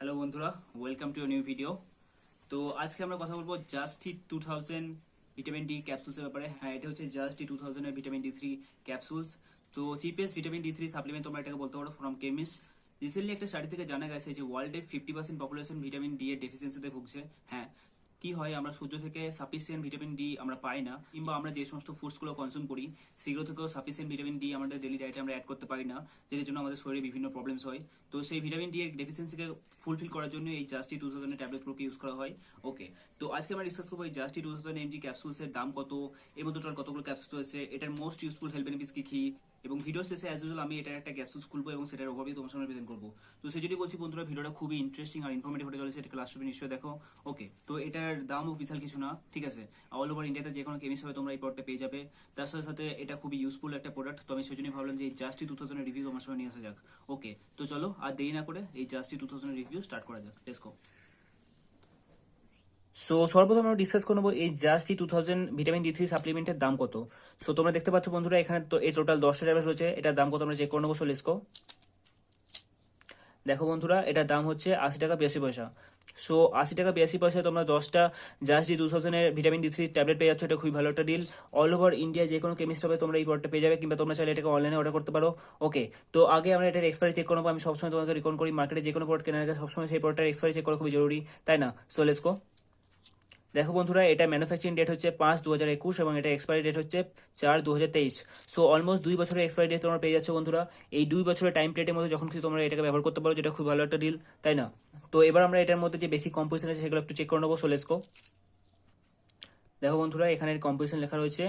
Hello বন্ধুরা, welcome to new video. তো আজকে আমরা কথা বলবো জাস্টি 2000 ভিটামিন ডি ক্যাপসুলসের ব্যাপারে। হ্যাঁ, এটা হচ্ছে জাস্টি 2000 এর ভিটামিন ডি 3 ক্যাপসুলস। তো চিপেস্ট ভিটামিন ডি 3 সাপ্লিমেন্ট তোমরা এটাকে বলতে পারো ফ্রম কেমিস্ট। রিসেন্টলি একটা স্টাডি থেকে জানা গেছে যে ওয়ার্ল্ডের 50% পপুলেশন ভিটামিন ডি এর ডেফিসিয়েন্সিতে ভুগছে। হ্যাঁ, কি হয়, আমরা সূর্য থেকে সাফিসিয়েন্ট ভিটামিন ডি আমরা পাই না, কিংবা আমরা যে সমস্ত ফুডসগুলো কনজিউম করি সেগুলো থেকেও সাফিসিয়েন্ট ভিটামিন ডি আমাদের ডেলি ডায়েটে আমরা অ্যাড করতে পারি না, যেটার জন্য আমাদের শরীরে বিভিন্ন প্রবলেমস হয়। তো সেই ভিটামিন ডি এর ডেফিসিয়েন্সিকে ফুলফিল করার জন্য এই জাস্টি 2000 এর ট্যাবলেটগুলোকে ইউজ করা হয়। ওকে, তো আজকে আমরা ডিসকাস করবো এই জাস্টি 2000 এমজি ক্যাপসুলসের দাম কত, এর মধ্যে টোটাল কতগুলো ক্যাপসুল রয়েছে, এটার মোস্ট ইউজফুল হেলথ বেনিফিটস কি কি, এবং ভিডিও শেষে অ্যাজ ইউজুয়াল আমি এটার একটা ক্যাপসুলস খুলবো এবং সেটার ওভারভিউ তোমার সামনে প্রেজেন্ট করবো। তো সেই জন্য বলছি বন্ধুরা, ভিডিওটা খুবই ইন্টারেস্টিং আর ইনফরমেটিভ হতে চলেছে, এটাকে লাস্ট অবধি নিশ্চয়ই দেখো। ওকে, তো এটার দামও বিশাল কিছু না, ঠিক আছে। অল ওভার ইন্ডিয়াতে যে কোনো কেমিস্ট হবে তোমরা এই প্রোডাক্টটা পেয়ে যাবে। তার সাথে সাথে এটা খুবই ইউজফুল একটা প্রোডাক্ট। তো আমি সেই জন্যই ভাবলাম যে এই জাস্টি 2000 এর রিভিউ তোমার সামনে নিয়ে আসা যাক। ওকে, তো চলো আর দেরি না করে এই জাস্টি 2000 এর রিভিউ স্টার্ট করা যাক। Let's go. সো সর্বপ্রথম আমরা ডিসকাস করবো এই জাস্টি 2000 ভিটামিন ডি 3 সাপ্লিমেন্টের দাম কত। সো তোমরা দেখতে পাচ্ছ বন্ধুরা, এখানে তো এই টোটাল 10টা ট্যাবলেট রয়েছে। এটার দাম কত আমরা চেক করে নেবো। So let's go. দেখো বন্ধুরা, এটার দাম হচ্ছে 80 টাকা 82 পয়সা। সো 80 টাকা 82 পয়সায় তোমরা 10টা জাস্ট ডি 2000 এর ভিটামিন ডি 3 ট্যাবলেট পেয়ে যাচ্ছ। এটা খুবই ভালো একটা ডিল। অল ওভার ইন্ডিয়া যে কোনো কেমিস্ট হবে তোমরা এই প্রোডাক্টটা পেয়ে যাবে, কিংবা তোমরা চাইলে এটাকে অনলাইনে অর্ডার করতে পারো। ওকে, তো আগে আমরা এটার এক্সপায়ারি চেক করবো। আমি সবসময় তোমাকে রিকমেন্ড করি মার্কেটে যে কোনো প্রোডাক্ট কেনার আগে সবসময় সেই প্রোডাক্টের এক্সপায়ারি চেক করা খুবই জরুরি, তাই না? So let's go. দেখো বন্ধুরা, এটা ম্যানুফ্যাকচারিং ডেট হচ্ছে 5/2021 এবং এটা এক্সপায়ারি ডেট হচ্ছে 4/2023। সো অলমোস্ট 2 বছরের এক্সপায়ারি ডেট তোমরা পেয়ে যাচ্ছ বন্ধুরা। এই 2 বছরের টাইম পিরিয়ডের মধ্যে যখন কিছু তোমরা এটাকে ব্যবহার করতে পারো, যেটা খুব ভালো একটা ডিল, তাই না? তো এবার আমরা এটার মধ্যে যে বেসিক কম্পোজিশন আছে সেগুলো একটু চেক করে নেবো। So let's go. দেখো বন্ধুরা, এখানে কম্পোজিশন লেখা রয়েছে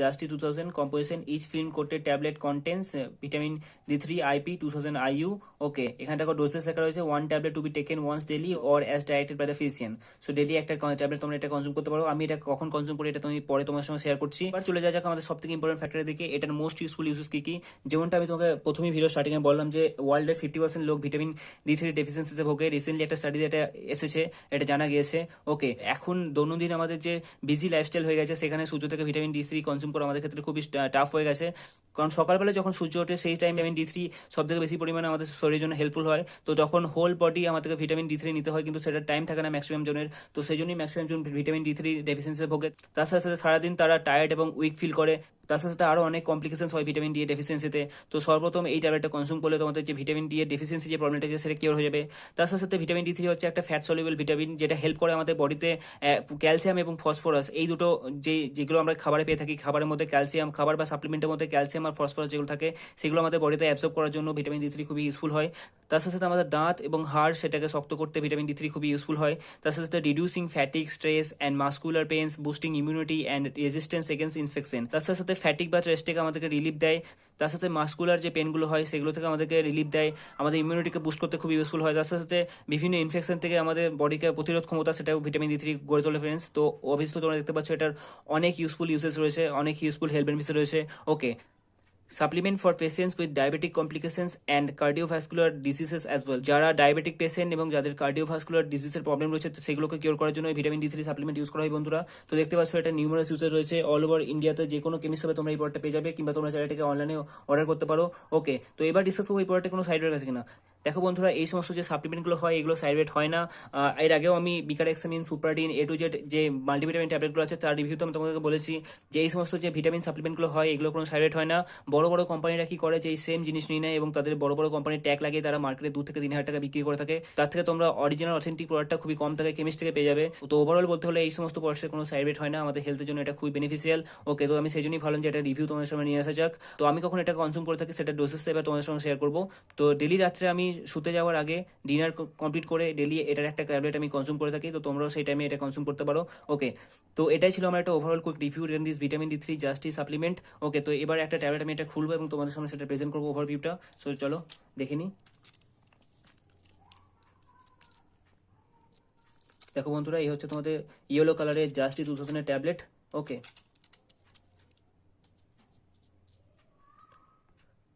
জাস্টি 2000 composition each film coated tablet contains vitamin D 3 IP 2000 IU। Okay, এখানে দেখো ডোজেস লেখা রয়েছে 1 tablet to be taken once daily or as directed by the physician. So daily একটা ট্যাবলেট তোমরা এটা কনজিউম করতে পারো। আমি এটা কখন কনজিউম করি এটা তুমি পরে তোমার সঙ্গে শেয়ার করছি। এবার চলে যাক আমাদের সবথেকে ইম্পর্টেন্ট ফ্যাক্টরের দিকে। এটার মোস্ট ইউজফুল ইউজেস কি কি, যেমনটা আমি তোমাকে প্রথমেই ভিডিও স্টার্টিং এ বললাম যে ওয়ার্ল্ডের 50% লোক ভিটামিন ডি 3 ডেফিসিয়েন্সিতে ভোগে। রিসেন্টলি একটা স্টাডি এটা এসেছে, এটা জানা গিয়েছে। ওকে, এখন দৈনন্দিন আমাদের যে বিজি লাইফস্টাইল হয়ে গেছে, সেখানে সূর্য থেকে ভিটামিন ডি 3 কনজিউম করা আমাদের ক্ষেত্রে খুবই টাফ হয়ে গেছে। কারণ সকালবেলা যখন সূর্য ওঠে সেই টাইম ভিটামিন ডি 3 সব থেকে বেশি পরিমাণে আমাদের শরীরের জন্য হেল্পফুল হয়। তো তখন হোল বডি আমাদেরকে ভিটামিন ডি 3 নিতে হয়, কিন্তু সেটা টাইম থাকে না ম্যাক্সিমাম জনের। তো সেই জন্যই ম্যাক্সিমাম জন ভিটামিন ডি 3 ডেফিসিয়েন্সি ভোগে। তার সাথে সাথে সারাদিন তারা টায়ার্ড এবং উইক ফিল করে। তার সাথে সাথে আরো অনেক কমপ্লিকেশন হয় ভিটামিন ডি এর ডেফিসিয়েন্সিতে। তো সর্বপ্রথম এই ট্যাবলেটটা কনজিউম করলে তোমাদের যে ভিটামিন ডি এর ডেফিসিয়েন্সি যে প্রবলেমটা আছে সেটা কিওর হয়ে যাবে। তার সাথে সাথে ভিটামিন ডি 3 হচ্ছে একটা ফ্যাট সলিউবল ভিটামিন, যেটা হেল্প করে আমাদের বডিতে ক্যালসিয়াম এবং ফসফরাস, এই দুটো যেগুলো আমরা খাবারে পেয়ে থাকি, খাবারের মধ্যে ক্যালসিয়াম, খাবার বা সাপ্লিমেন্টের মধ্যে ক্যালসিয়াম আর ফসফরাস যেগুলো থাকে সেগুলো আমাদের বডিতে অ্যাবসর্ব করার জন্য ভিটামিন ডি 3 খুবই ইউজফুল হয়। তার সাথে সাথে আমাদের দাঁত এবং হাড় সেটাকে শক্ত করতে ভিটামিন ডি 3 খুবই ইউজফুল হয়। তার সাথে সাথে reducing fatigue, stress and muscular pains, boosting immunity and resistance against infection. তার সাথে সাথে ফ্যাটিক বা স্ট্রেস থেকে আমাদেরকে রিলিফ দেয়। তার সাথে মাস্কুলার যে পেনগুলো হয় সেগুলো থেকে আমাদেরকে রিলিফ দেয়, আমাদের ইমিউনিটিকে বুস্ট করতে খুব ইউজফুল হয়। তার সাথে সাথে বিভিন্ন ইনফেকশন থেকে আমাদের বডিকে প্রতিরোধ ক্ষমতা সেটাও ভিটামিন ডি 3 গড়ে তোলে ফ্রেন্ডস। তো অবভিয়াসলি তোমরা দেখতে পাচ্ছ এটার অনেক ইউজফুল ইউসেস রয়েছে, অনেক ইউজফুল হেলথ বেনিফিটস রয়েছে। Okay, supplement for patients with diabetic complications and cardiovascular diseases as well. যারা ডায়াবেটিক পেশেন্ট এবং যাদের কার্ডিওভাস্কুলার ডিজিজের প্রবলেম রয়েছে সেগুলোকে কিওর করার জন্য ভিটামিন ডি 3 সাপ্লিমেন্ট ইউজ করা হয় বন্ধুরা। তো দেখতে পাচ্ছ এটা নিউমারাস ইউজেস রয়েছে। অল ওভার ইন্ডিয়াতে যে কোনো কেমিস্ট হবে তোমরা এই প্রোডাক্টটা পেয়ে যাবে, কিংবা তোমরা চাইলে এটাকে অনলাইনে অর্ডার করতে পারো। ওকে, তো এবার ডিসকাস করবো এই প্রোডাক্টে কোনো সাইড এফেক্ট আছে কিনা। দেখো বন্ধুরা, এই সমস্ত যে সাপ্লিমেন্টগুলো হয় এগুলো সাইড এফেক্ট হয় না। এর আগেও আমি বিকারেক্সামিন, সুপ্রাটিন, A to Z যে মাল্টিভিটামিন ট্যাবলেটগুলো আছে তার রিভিউতে আমি তোমাদেরকে বলেছি যে এই সমস্ত যে ভিটামিন সাপ্লিমেন্টগুলো হয় এগুলো কোনো সাইড এফেক্ট হয় না। বড় বড় কোম্পানিরা কি করে যে এই সেম জিনিস নিয়ে নেয় এবং তাদের বড় বড় কোম্পানির ট্যাগ লাগিয়ে তারা মার্কেটে 2 থেকে 3 হাজার টাকা বিক্রি করে থাকে। তার থেকে তোমরা অরিজিনাল অথেন্টিক প্রোডাক্টটা খুবই কম টাকায় কেমিস্ট থেকে পেয়ে যাবে। তো ওভারঅল বলতে হলে এই সমস্ত প্রোডাক্টের কোনো সাইড এফেক্ট হয় না, আমাদের হেলথের জন্য এটা খুবই বেনিফিশিয়াল। ওকে, তো আমি সেই জন্যই ভাবলাম যে এটা রিভিউ তোমাদের সামনে নিয়ে আসা যাক। তো আমি কখন এটা কনজিউম করে থাকি সেটা ডোসেস এবার তোমাদের সঙ্গে শেয়ার করবো। তো ডেলি রাত্রে আমি শুতে যাওয়ার আগে ডিনার কমপ্লিট করে ডেলি এটার একটা ট্যাবলেট আমি কনজিউম করে থাকি। তো তোমরাও সেই টাইমে এটা কনজিউম করতে পারো। ওকে, তো এটাই ছিল আমার একটা ওভারঅল কুইক রিভিউ রেন দিস ভিটামিন ডি 3 জাস্টি সাপ্লিমেন্ট। ওকে, তো এবার একটা ট্যাবলেট আমি এটা খুলবো এবং তোমাদের সামনে সেটা প্রেজেন্ট করবো ওভারভিউটা। সো চলো দেখে নিই। দেখো বন্ধুরা, এই হচ্ছে তোমাদের ইয়েলো কালারের জাস্টি 2000 এর ট্যাবলেট। ওকে,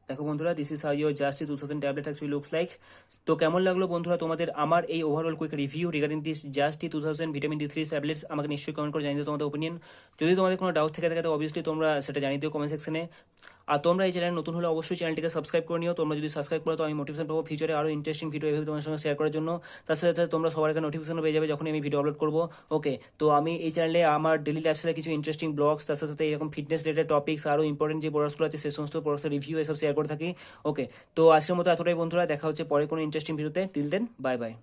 দেখো বন্ধুরা, দিস ইজ হাউ ইউর জাস্টি 2000 ট্যাবলেট অ্যাকচুয়ালি লুকস লাইক। তো কেমন লাগলো বন্ধুরা তোমাদের আমার এই overall quick review regarding this জাস্টি 2000 ভিটামিন ডি 3 ট্যাবলেটস? আমাকে নিশ্চয়ই কমেন্ট করে জানিয়ে দিও তোমাদের ওপিনিয়ন। যদি তোমাদের কোনো ডাউট থেকে থাকে তো অবভিয়াসলি তোমরা সেটা জানিয়ে দিও কমেন্ট সেকশনে। আর তোমরা এই চ্যানেল নতুন হলে অবশ্যই চ্যানেলটিকে সাবস্ক্রাইব করে নিও। তোমরা যদি সাবস্ক্রাইব করো তো আমি মোটিভেশন পাবো ফিউচারে আরও ইন্টারেস্টিং ভিডিও এভাবে তোমার সঙ্গে শেয়ার করার জন্য। তার সাথে সাথে তোমরা সবার আগে নোটিফিকেশন পেয়ে যাবে যখন আমি ভিডিও আপলোড করবো। ওকে, তো আমি এই চ্যানেলে আমার ডেলি লাইফস্টাইলে কিছু ইন্টারেস্টিং ব্লগস, তার সাথে সাথে এরকম ফিটনেস রিলেটেড টপিক্স, আরও ইম্পর্টেন্ট যে প্রোডাক্টসগুলো আছে সে সমস্ত প্রোডাক্টসের রিভিউ এসব শেয়ার করে থাকি। ওকে, তো আজকের মতো এতটাই বন্ধুরা, দেখা হচ্ছে পরে কোনো ইন্টারেস্টিং ভিডিওতে। Till then, bye by.